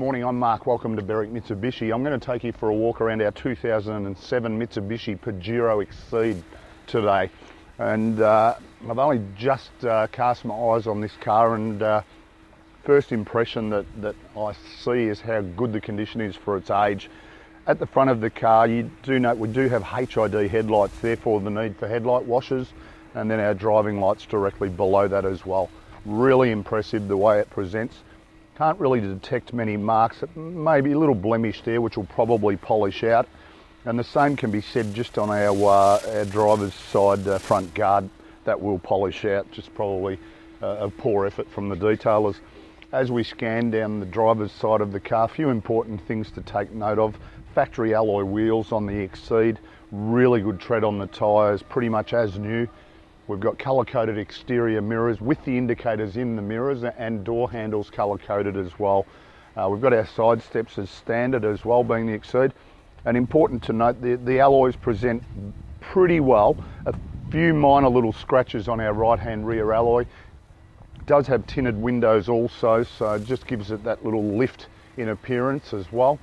morning, I'm Mark. Welcome to Berwick Mitsubishi. I'm going to take you for a walk around our 2007 Mitsubishi Pajero Exceed today. And I've only just cast my eyes on this car, and first impression that I see is how good the condition is for its age. At the front of the car, you do note we do have HID headlights, therefore the need for headlight washers, and then our driving lights directly below that as well. Really impressive the way it presents. Can't really detect many marks, maybe a little blemish there which will probably polish out, and the same can be said just on our driver's side front guard. That will polish out, just probably a poor effort from the detailers. As we scan down the driver's side of the car, a few important things to take note of. Factory alloy wheels on the Exceed, really good tread on the tyres, pretty much as new. We've got colour-coded exterior mirrors with the indicators in the mirrors, and door handles colour-coded as well. We've got our side steps as standard as well, being the Exceed. And important to note, the alloys present pretty well. A few minor little scratches on our right-hand rear alloy. It does have tinted windows also, so it just gives it that little lift in appearance as well.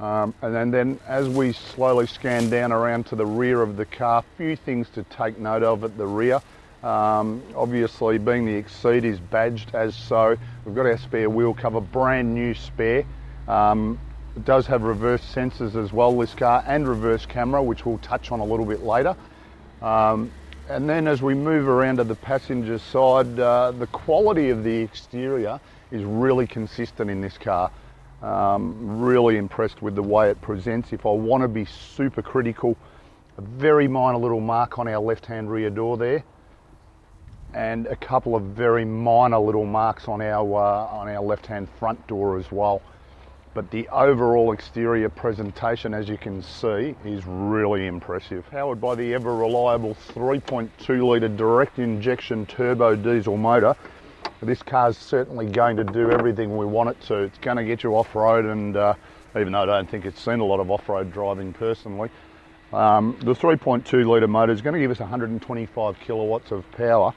And then as we slowly scan down around to the rear of the car, a few things to take note of at the rear. Obviously, being the Exceed is badged as so. We've got our spare wheel cover, brand new spare. It does have reverse sensors as well, this car, and reverse camera, which we'll touch on a little bit later. And then as we move around to the passenger side, the quality of the exterior is really consistent in this car. Really impressed with the way it presents. If I want to be super critical, a very minor little mark on our left-hand rear door there, and a couple of very minor little marks on our left-hand front door as well. But the overall exterior presentation, as you can see, is really impressive. Powered by the ever-reliable 3.2 litre direct injection turbo diesel motor, this car's certainly going to do everything we want it to. It's going to get you off-road, and even though I don't think it's seen a lot of off-road driving personally, the 3.2 litre motor is going to give us 125 kilowatts of power,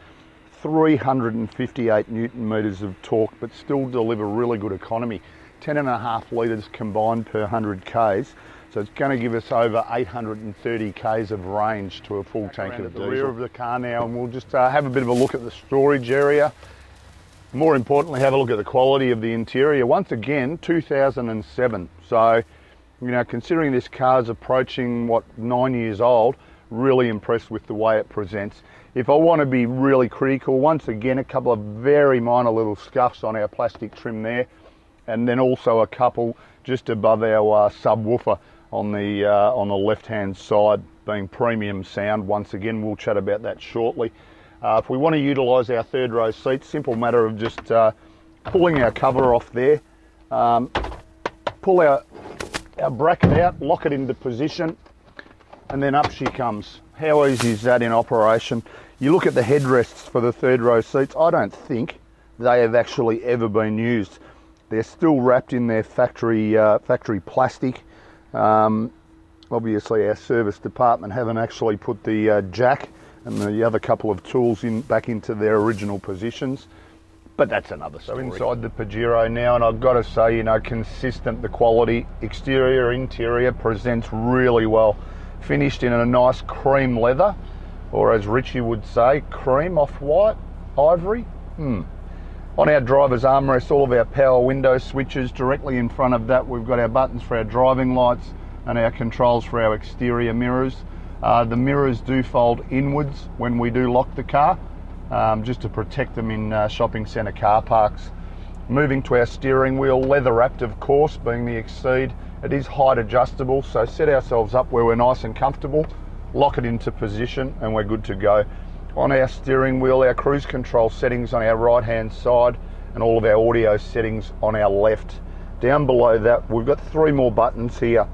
358 newton meters of torque, but still deliver really good economy. 10.5 litres combined per 100 k's, so it's going to give us over 830 k's of range to a full tank of diesel. The rear of the car now, and we'll just have a bit of a look at the storage area. More importantly, have a look at the quality of the interior. Once again, 2007. So, you know, considering this car's approaching, 9 years old, really impressed with the way it presents. If I want to be really critical, once again, a couple of very minor little scuffs on our plastic trim there, and then also a couple just above our subwoofer on the left-hand side, being premium sound. Once again, we'll chat about that shortly. If we want to utilise our third row seat, simple matter of just pulling our cover off there, pull our bracket out, lock it into position, and then up she comes. How easy is that in operation? You look at the headrests for the third row seats, I don't think they have actually ever been used. They're still wrapped in their factory plastic. Obviously our service department haven't actually put the jack and the other couple of tools back into their original positions, but that's another story. So inside the Pajero now, and I've got to say, you know, consistent, the quality, exterior, interior presents really well. Finished in a nice cream leather, or as Richie would say, cream off-white, ivory. On our driver's armrest, all of our power window switches. Directly in front of that, we've got our buttons for our driving lights and our controls for our exterior mirrors. The mirrors do fold inwards when we do lock the car, just to protect them in shopping centre car parks. Moving to our steering wheel, leather wrapped of course, being the Exceed. It is height adjustable, so set ourselves up where we're nice and comfortable, lock it into position, and we're good to go. On our steering wheel, our cruise control settings on our right hand side, and all of our audio settings on our left. Down below that, we've got 3 more buttons here.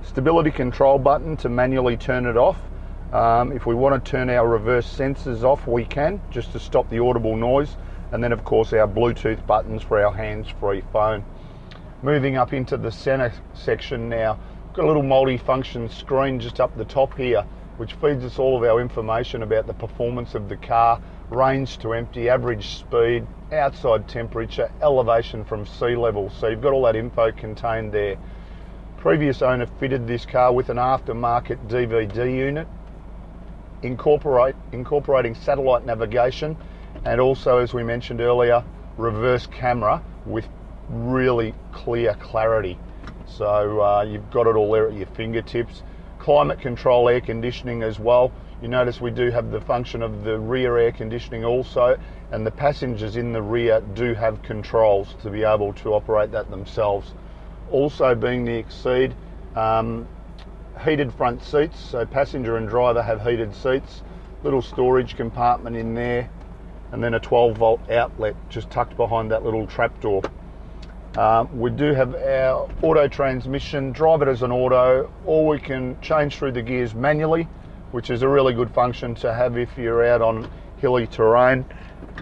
Stability control button to manually turn it off. If we want to turn our reverse sensors off, we can, just to stop the audible noise. And then of course our Bluetooth buttons for our hands-free phone. Moving up into the center section now, got a little multi-function screen just up the top here, which feeds us all of our information about the performance of the car, range to empty, average speed, outside temperature, elevation from sea level. So you've got all that info contained there. Previous owner fitted this car with an aftermarket DVD unit, incorporating satellite navigation, and also, as we mentioned earlier, reverse camera with really clear clarity. So you've got it all there at your fingertips. Climate control air conditioning as well. You notice we do have the function of the rear air conditioning also, and the passengers in the rear do have controls to be able to operate that themselves. Also, being the Exceed, heated front seats, so passenger and driver have heated seats, little storage compartment in there, and then a 12-volt outlet just tucked behind that little trapdoor. We do have our auto transmission. Drive it as an auto, or we can change through the gears manually, which is a really good function to have if you're out on hilly terrain.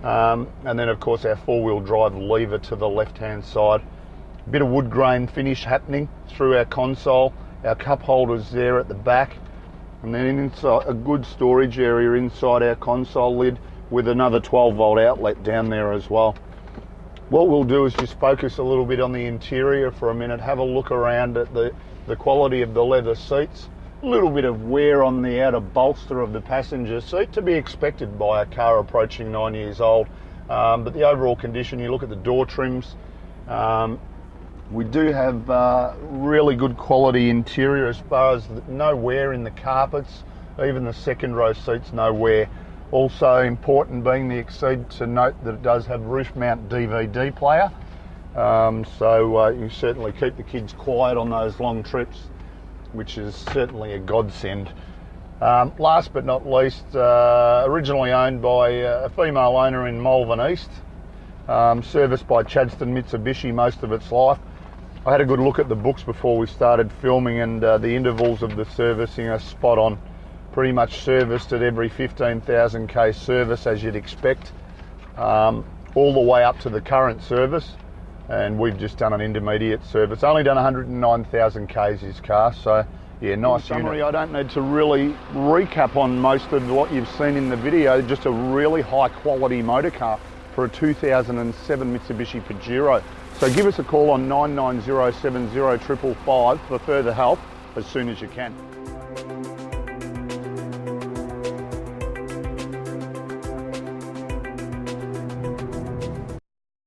And then of course our four-wheel drive lever to the left-hand side. A bit of wood grain finish happening through our console. Our cup holders there at the back, and then inside a good storage area inside our console lid with another 12-volt outlet down there as well. What we'll do is just focus a little bit on the interior for a minute, have a look around at the quality of the leather seats, a little bit of wear on the outer bolster of the passenger seat, to be expected by a car approaching 9 years old. But the overall condition, you look at the door trims, we do have really good quality interior as far as no wear in the carpets, even the second row seats, no wear. Also important being the Exceed to note that it does have roof mount DVD player, so you certainly keep the kids quiet on those long trips, which is certainly a godsend. Last but not least, originally owned by a female owner in Malvern East, serviced by Chadstone Mitsubishi most of its life. I had a good look at the books before we started filming, and the intervals of the servicing are spot on. Pretty much serviced at every 15,000 k service, as you'd expect, all the way up to the current service, and we've just done an intermediate service. Only done 109,000 k's his car, so yeah, nice summary. I don't need to really recap on most of what you've seen in the video. Just a really high quality motor car for a 2007 Mitsubishi Pajero. So give us a call on 99070 555 for further help as soon as you can.